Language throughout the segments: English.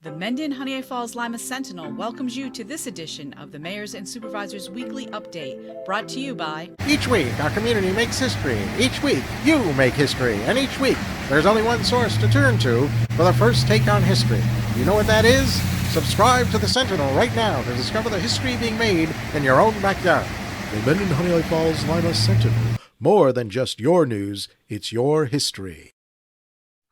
The Mendon-Honeoye Falls-Lima Sentinel welcomes you to this edition of the Mayor's and Supervisors Weekly Update, brought to you by... Each week, our community makes history. Each week, you make history. And each week, there's only one source to turn to for the first take on history. You know what that is? Subscribe to the Sentinel right now to discover the history being made in your own backyard. The Mendon-Honeoye Falls-Lima Sentinel. More than just your news, it's your history.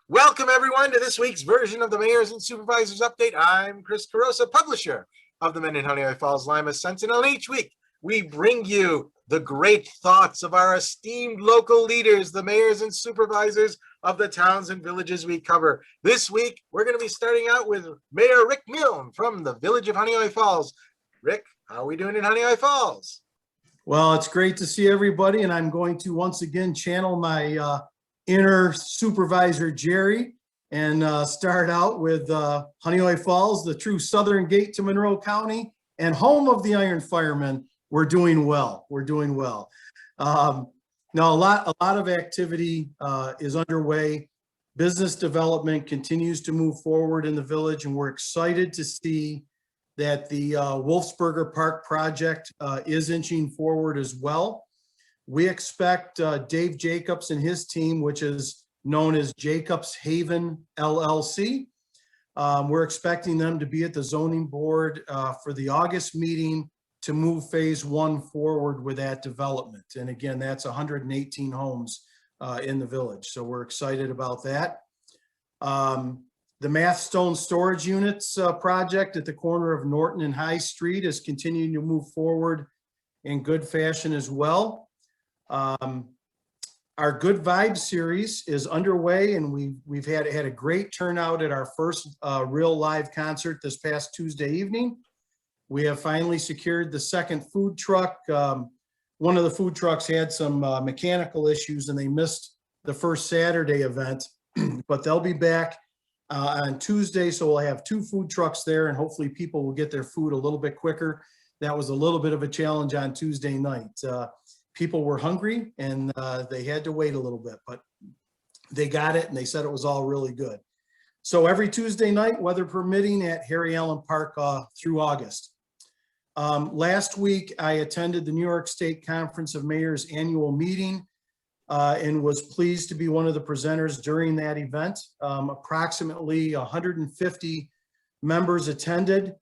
Welcome, everyone, to this week's version of the Mayor's and Supervisors Update. I'm Chris Carosa, publisher of the Mendon-Honeoye Falls-Lima Sentinel. And each week, we bring you the great thoughts of our esteemed local leaders, the mayors and supervisors of the towns and villages we cover. This week, we're going to be starting out with Mayor Rick Milne from the village of Honeoye Falls. Rick, how are we doing in Honeoye Falls? Well, it's great to see everybody, and I'm going to once again channel my inner supervisor Jerry and start out with Honeoye Falls, the true southern gate to Monroe County and home of the Iron Firemen. We're doing well. We're doing well. Now a lot of activity is underway. Business development continues to move forward in the village, and we're excited to see that the Wolfsburger Park project is inching forward as well. We expect Dave Jacobs and his team, which is known as Jacobs Haven LLC. We're expecting them to be at the zoning board for the August meeting to move phase one forward with that development. And again, that's 118 homes in the village. So we're excited about that. The Math Stone Storage Units project at the corner of Norton and High Street is continuing to move forward in good fashion as well. Our Good Vibes series is underway, and we've had a great turnout at our first real live concert this past Tuesday evening. We have finally secured the second food truck. One of the food trucks had some mechanical issues and they missed the first Saturday event, but they'll be back on Tuesday. So we'll have two food trucks there, and hopefully people will get their food a little bit quicker. That was a little bit of a challenge on Tuesday night. People were hungry and they had to wait a little bit, but they got it and they said it was all really good. So every Tuesday night, weather permitting, at Harry Allen Park through August. Last week, I attended the New York State Conference of Mayors annual meeting and was pleased to be one of the presenters during that event. Approximately 150 members attended,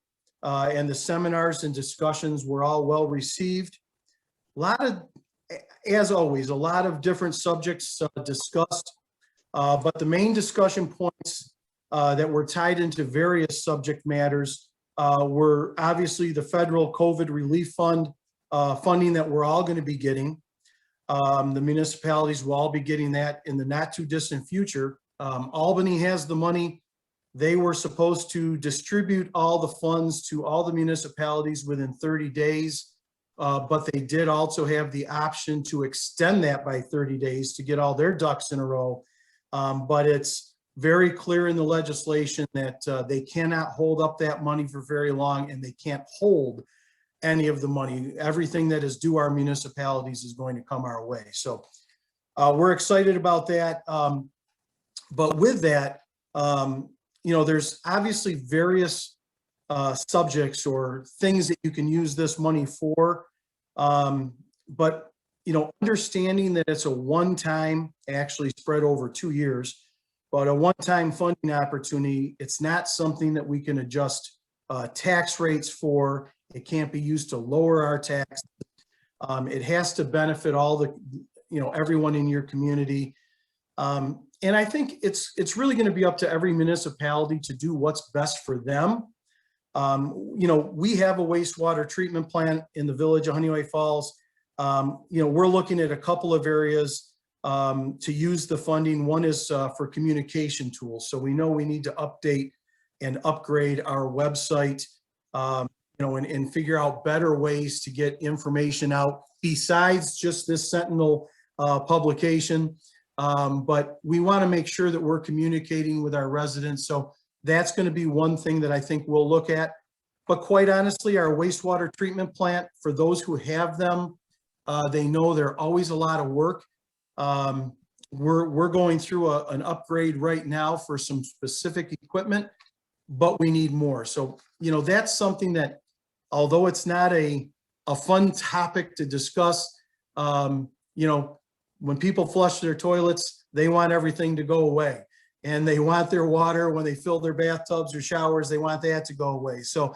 and the seminars and discussions were all well received. As always, a lot of different subjects discussed, but the main discussion points that were tied into various subject matters were obviously the federal COVID relief fund funding that we're all going to be getting. The municipalities will all be getting that in the not too distant future. Albany has the money. They were supposed to distribute all the funds to all the municipalities within 30 days. But they did also have the option to extend that by 30 days to get all their ducks in a row. But it's very clear in the legislation that they cannot hold up that money for very long, and they can't hold any of the money. Everything that is due our municipalities is going to come our way. So we're excited about that. But with that, there's obviously various subjects or things that you can use this money for. But understanding that it's a one-time, actually spread over 2 years, but a one-time funding opportunity, it's not something that we can adjust tax rates for. It can't be used to lower our taxes. It has to benefit all the, everyone in your community. And I think it's really going to be up to every municipality to do what's best for them. We have a wastewater treatment plant in the village of Honeoye Falls. We're looking at a couple of areas to use the funding. One is for communication tools. So we know we need to update and upgrade our website, and figure out better ways to get information out besides just this Sentinel publication. But we want to make sure that we're communicating with our residents. So that's going to be one thing that I think we'll look at. But quite honestly, our wastewater treatment plant, for those who have them, they know they're always a lot of work. We're going through an upgrade right now for some specific equipment but we need more. So, that's something that, although it's not a fun topic to discuss, when people flush their toilets, they want everything to go away. And they want their water when they fill their bathtubs or showers, they want that to go away. So,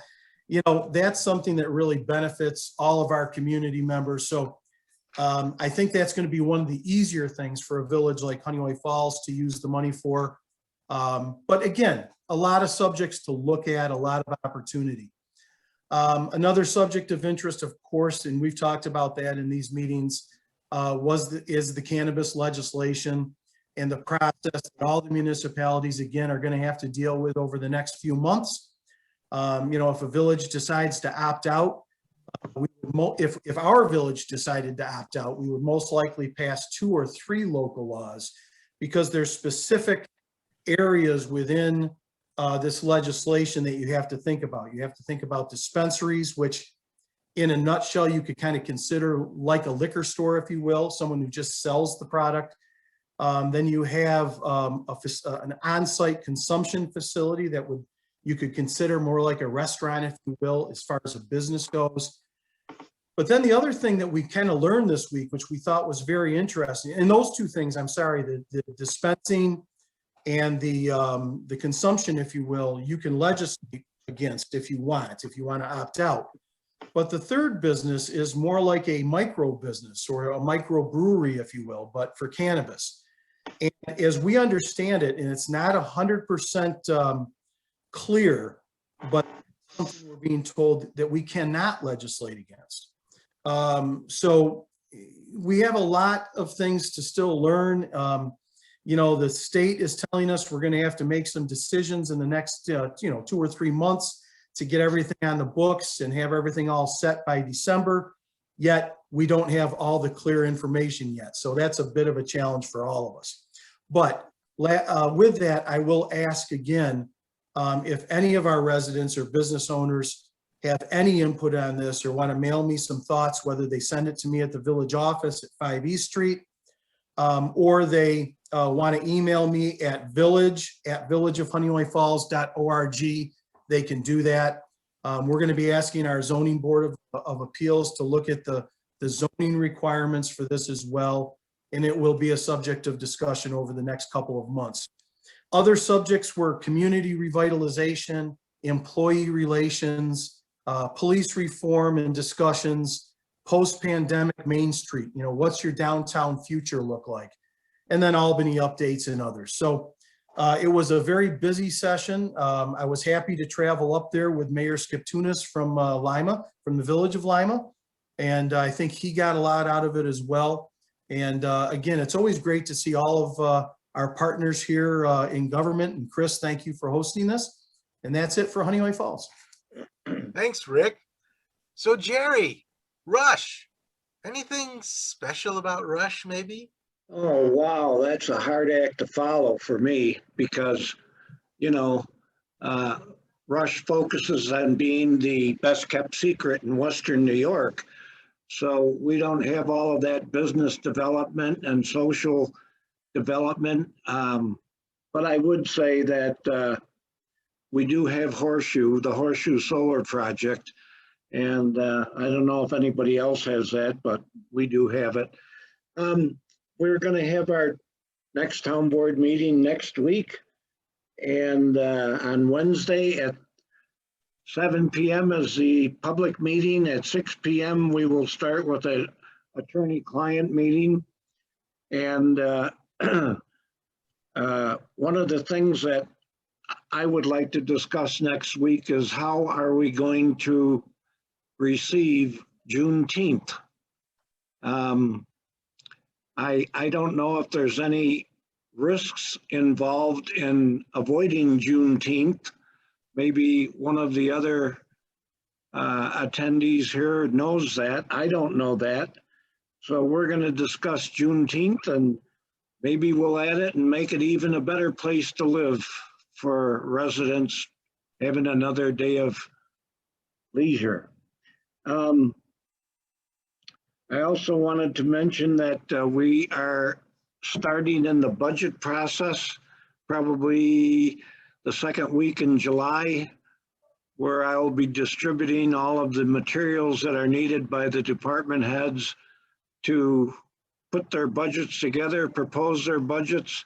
that's something that really benefits all of our community members. So I think that's going to be one of the easier things for a village like Honeoye Falls to use the money for. But again, a lot of subjects to look at, a lot of opportunity. Another subject of interest, of course, and we've talked about that in these meetings, is the cannabis legislation and the process that all the municipalities, again, are going to have to deal with over the next few months. If a village decides to opt out, if our village decided to opt out, we would most likely pass 2 or 3 local laws, because there's specific areas within this legislation that you have to think about. You have to think about dispensaries, which in a nutshell, you could kind of consider like a liquor store, if you will, someone who just sells the product. Then you have an on-site consumption facility that you could consider more like a restaurant, if you will, as far as a business goes. But then the other thing that we kind of learned this week, which we thought was very interesting, and those two things, I'm sorry, the dispensing and the consumption, if you will, you can legislate against if you want to opt out. But the third business is more like a micro business or a micro brewery, if you will, but for cannabis. And as we understand it, and it's not 100% clear, but something we're being told that we cannot legislate against. So we have a lot of things to still learn. The state is telling us we're going to have to make some decisions in the next, 2 or 3 months to get everything on the books and have everything all set by December. Yet we don't have all the clear information yet. So that's a bit of a challenge for all of us. But with that, I will ask again, if any of our residents or business owners have any input on this or want to mail me some thoughts, whether they send it to me at the village office at 5 East Street, or they want to email me at village@villageofhoneoyefalls.org, they can do that. We're going to be asking our zoning board of appeals to look at the zoning requirements for this as well, and it will be a subject of discussion over the next couple of months. Other subjects were community revitalization, employee relations, police reform and discussions, post-pandemic Main Street, what's your downtown future look like? And then Albany updates and others. So it was a very busy session. I was happy to travel up there with Mayor Skiptunis from Lima, from the village of Lima. And I think he got a lot out of it as well. And again, it's always great to see all of our partners here in government. And Chris, thank you for hosting this. And that's it for Honeoye Falls. Thanks, Rick. So Jerry, Rush, anything special about Rush maybe? Oh, wow. That's a hard act to follow for me because, Rush focuses on being the best kept secret in Western New York. So we don't have all of that business development and social development. But I would say that we do have the Horseshoe Solar Project. And I don't know if anybody else has that, but we do have it. We're going to have our next town board meeting next week. And on Wednesday at 7 p.m. is the public meeting. At 6 p.m. we will start with an attorney-client meeting. And one of the things that I would like to discuss next week is how are we going to receive Juneteenth? I don't know if there's any risks involved in avoiding Juneteenth. Maybe one of the other attendees here knows that. I don't know that. So we're going to discuss Juneteenth and maybe we'll add it and make it even a better place to live for residents having another day of leisure. I also wanted to mention that we are starting in the budget process probably the second week in July, where I will be distributing all of the materials that are needed by the department heads to put their budgets together, propose their budgets.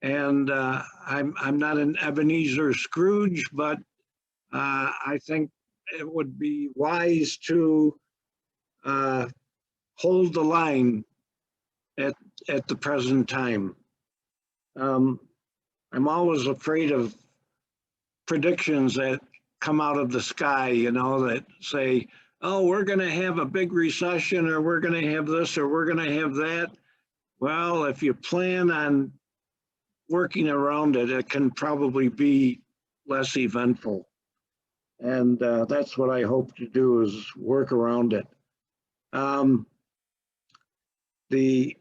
And I'm not an Ebenezer Scrooge, but I think it would be wise to hold the line at the present time. I'm always afraid of predictions that come out of the sky, you know, that say, oh, we're going to have a big recession, or we're going to have this, or we're going to have that. Well, if you plan on working around it, it can probably be less eventful. And that's what I hope to do, is work around it. The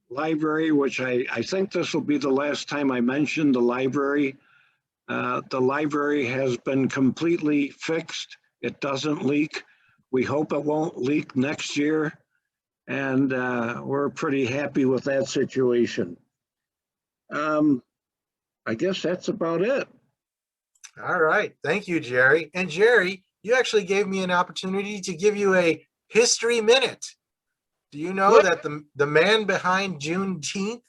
library, which I think this will be the last time I mention the library. The library has been completely fixed. It doesn't leak. We hope it won't leak next year. And we're pretty happy with that situation. I guess that's about it. All right. Thank you, Jerry. And Jerry, you actually gave me an opportunity to give you a history minute. Do you know that the man behind Juneteenth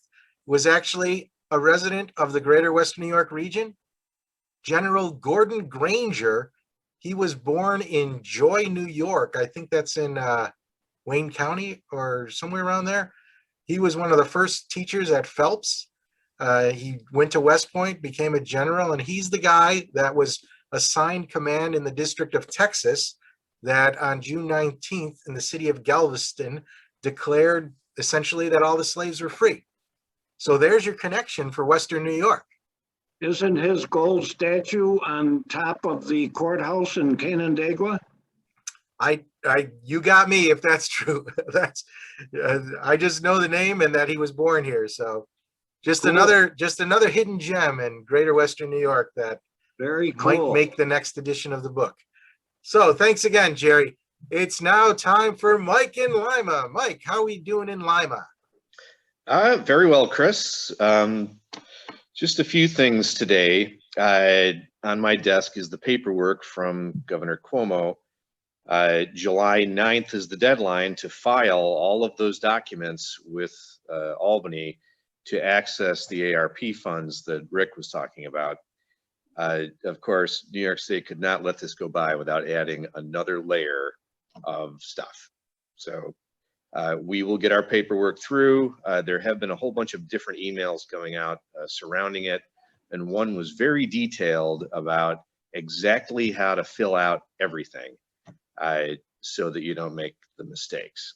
was actually a resident of the greater Western New York region? General Gordon Granger. He was born in Joy, New York. I think that's in Wayne County or somewhere around there. He was one of the first teachers at Phelps. He went to West Point, became a general, and he's the guy that was assigned command in the District of Texas that on June 19th in the city of Galveston declared essentially that all the slaves were free. So there's your connection for Western New York. Isn't his gold statue on top of the courthouse in Canandaigua? You got me if that's true. That's I just know the name and that he was born here. So just cool. another hidden gem in greater Western New York that very cool. Might make the next edition of the book. So thanks again, Jerry. It's now time for Mike in Lima. Mike, how are we doing in Lima? Very well, Chris. Just a few things today. On my desk is the paperwork from Governor Cuomo. July 9th is the deadline to file all of those documents with Albany to access the ARP funds that Rick was talking about. Of course, New York State could not let this go by without adding another layer of stuff. So we will get our paperwork through. There have been a whole bunch of different emails going out surrounding it, and one was very detailed about exactly how to fill out everything so that you don't make the mistakes.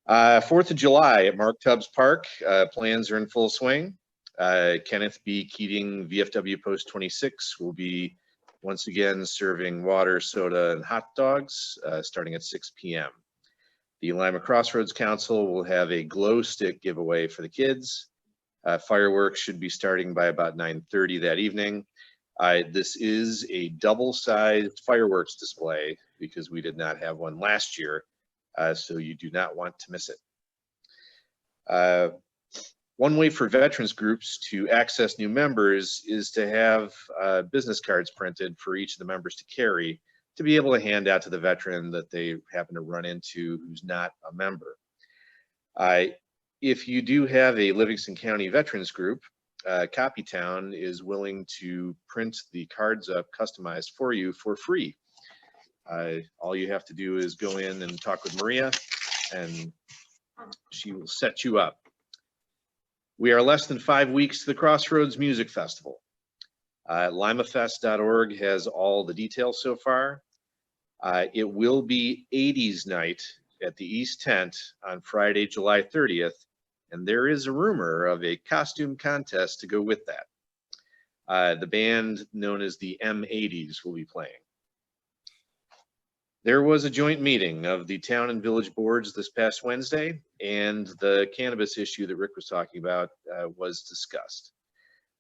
4th of July at Mark Tubbs Park, plans are in full swing. Kenneth B. Keating, VFW Post 26, will be once again serving water, soda, and hot dogs starting at 6 p.m. The Lima Crossroads Council will have a glow stick giveaway for the kids. Fireworks should be starting by about 9:30 that evening. This is a double-sized fireworks display because we did not have one last year, so you do not want to miss it. One way for veterans groups to access new members is to have business cards printed for each of the members to carry to be able to hand out to the veteran that they happen to run into who's not a member. If you do have a Livingston County Veterans Group, Copytown is willing to print the cards up customized for you for free. All you have to do is go in and talk with Maria and she will set you up. We are less than 5 weeks to the Crossroads Music Festival. limafest.org has all the details so far. It will be 80s night at the East Tent on Friday, July 30th, and there is a rumor of a costume contest to go with that. The band known as the M80s will be playing. There was a joint meeting of the town and village boards this past Wednesday, and the cannabis issue that Rick was talking about was discussed.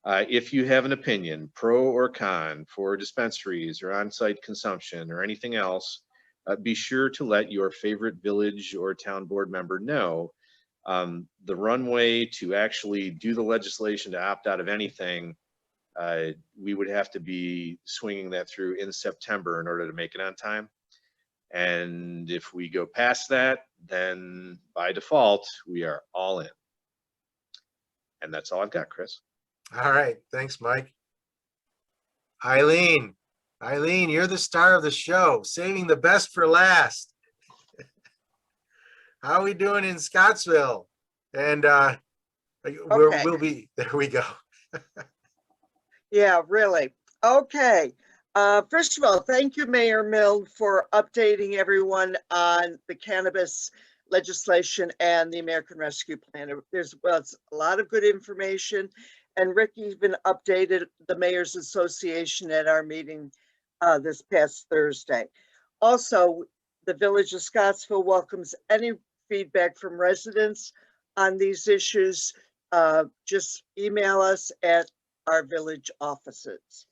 If you have an opinion, pro or con, for dispensaries or on-site consumption or anything else, be sure to let your favorite village or town board member know. The runway to actually do the legislation to opt out of anything We would have to be swinging that through in September in order to make it on time. And if we go past that, then by default, we are all in. And that's all I've got, Chris. All right. Thanks, Mike. Eileen, you're the star of the show, saving the best for last. How are we doing in Scottsville? And we'll be, there we go. Yeah, really. Okay. First of all, thank you, Mayor Milne, for updating everyone on the cannabis legislation and the American Rescue Plan. It's a lot of good information, and Rick even updated the Mayor's Association at our meeting this past Thursday. Also, the Village of Scottsville welcomes any feedback from residents on these issues. Just email us at our village offices.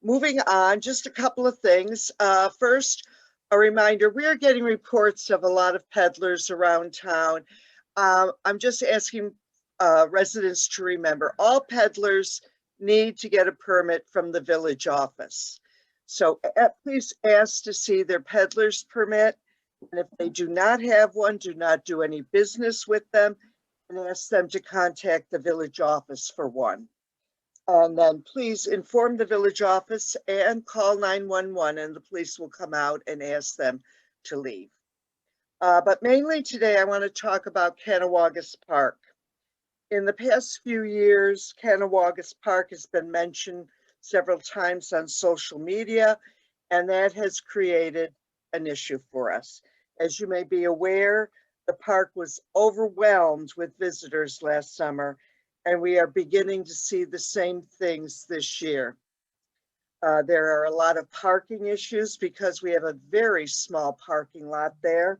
Moving on, just a couple of things. First, a reminder, we are getting reports of a lot of peddlers around town. I'm just asking residents to remember, all peddlers need to get a permit from the village office. So please ask to see their peddler's permit. And if they do not have one, do not do any business with them, and ask them to contact the village office for one. And then please inform the village office and call 911, and the police will come out and ask them to leave. But mainly today, I want to talk about Honeoye Park. In the past few years, Honeoye Park has been mentioned several times on social media, and that has created an issue for us. As you may be aware, the park was overwhelmed with visitors last summer, and we are beginning to see the same things this year. There are a lot of parking issues because we have a very small parking lot there,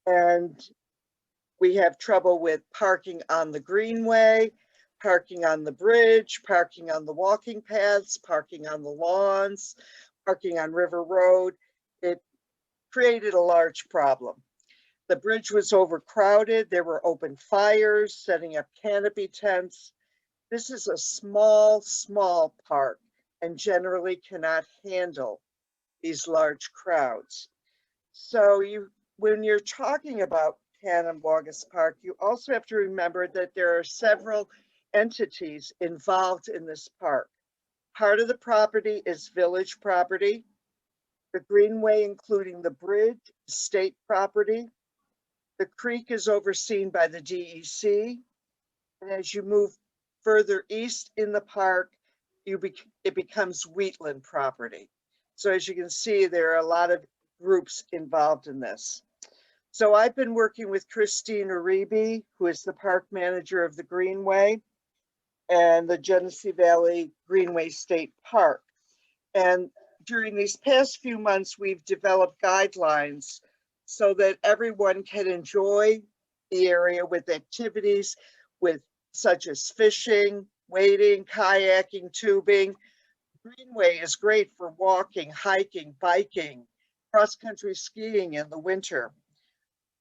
and we have trouble with parking on the greenway, parking on the bridge, parking on the walking paths, parking on the lawns, parking on River Road. It created a large problem. The bridge was overcrowded. There were open fires, setting up canopy tents. This is a small park and generally cannot handle these large crowds. So when you're talking about Honeoye Park, you also have to remember that there are several entities involved in this park. Part of the property is village property. The greenway, including the bridge, is state property. The creek is overseen by the DEC. And as you move further east in the park, it becomes wheatland property. So as you can see, there are a lot of groups involved in this. So I've been working with Christine Uribe, who is the park manager of the Greenway and the Genesee Valley Greenway State Park. And during these past few months, we've developed guidelines so that everyone can enjoy the area with activities such as fishing, wading, kayaking, tubing. Greenway is great for walking, hiking, biking, cross-country skiing in the winter.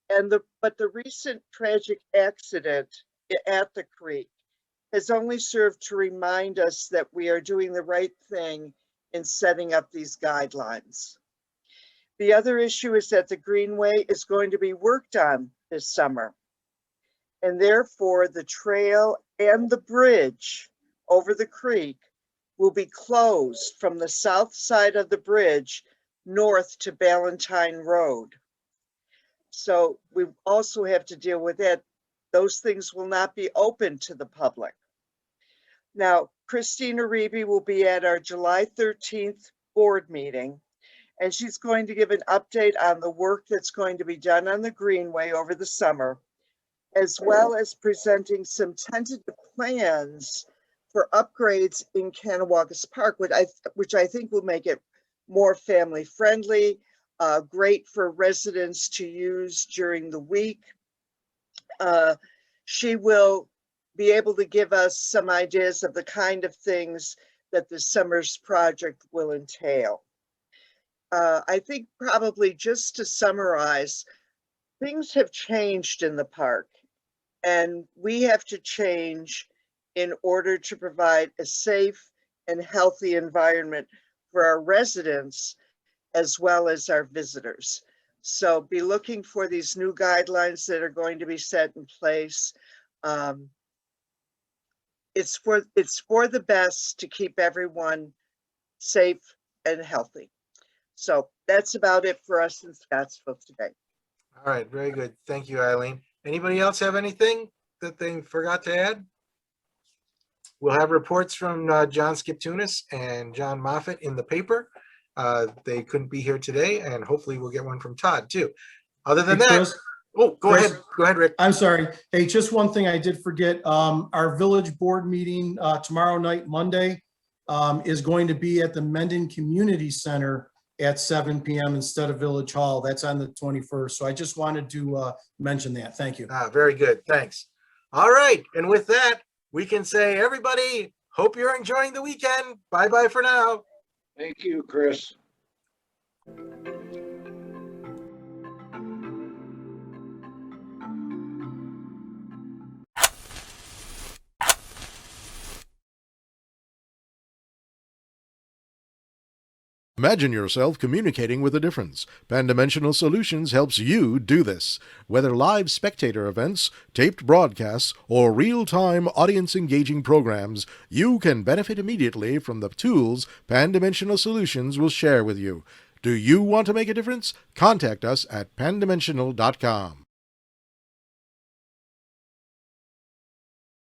But the recent tragic accident at the creek has only served to remind us that we are doing the right thing in setting up these guidelines. The other issue is that the Greenway is going to be worked on this summer, and therefore the trail and the bridge over the creek will be closed from the south side of the bridge north to Ballantyne Road. So we also have to deal with that. Those things will not be open to the public. Now, Christine Uribe will be at our July 13th board meeting, and she's going to give an update on the work that's going to be done on the Greenway over the summer, as well as presenting some tentative plans for upgrades in Honeoye Park, which I think will make it more family friendly, great for residents to use during the week. She will be able to give us some ideas of the kind of things that the summer's project will entail. I think probably just to summarize, things have changed in the park, and we have to change in order to provide a safe and healthy environment for our residents as well as our visitors. So be looking for these new guidelines that are going to be set in place. It's for the best to keep everyone safe and healthy. So that's about it for us in Scottsville today. All right, very good. Thank you, Eileen. Anybody else have anything that they forgot to add? We'll have reports from John Skiptunis and John Moffett in the paper. They couldn't be here today, and hopefully we'll get one from Todd too. Other than Hey, that, Chris, oh, go Chris. ahead. Go ahead, Rick. I'm sorry. Hey, just one thing I did forget. Our village board meeting tomorrow night, Monday, is going to be at the Mendon Community Center at 7 p.m. instead of Village Hall. That's on the 21st. So I just wanted to mention that. Thank you. Very good. Thanks. All right. And with that, we can say, everybody, hope you're enjoying the weekend. Bye-bye for now. Thank you, Chris. Imagine yourself communicating with a difference. Pan-Dimensional Solutions helps you do this. Whether live spectator events, taped broadcasts, or real-time audience-engaging programs, you can benefit immediately from the tools Pan-Dimensional Solutions will share with you. Do you want to make a difference? Contact us at pandimensional.com.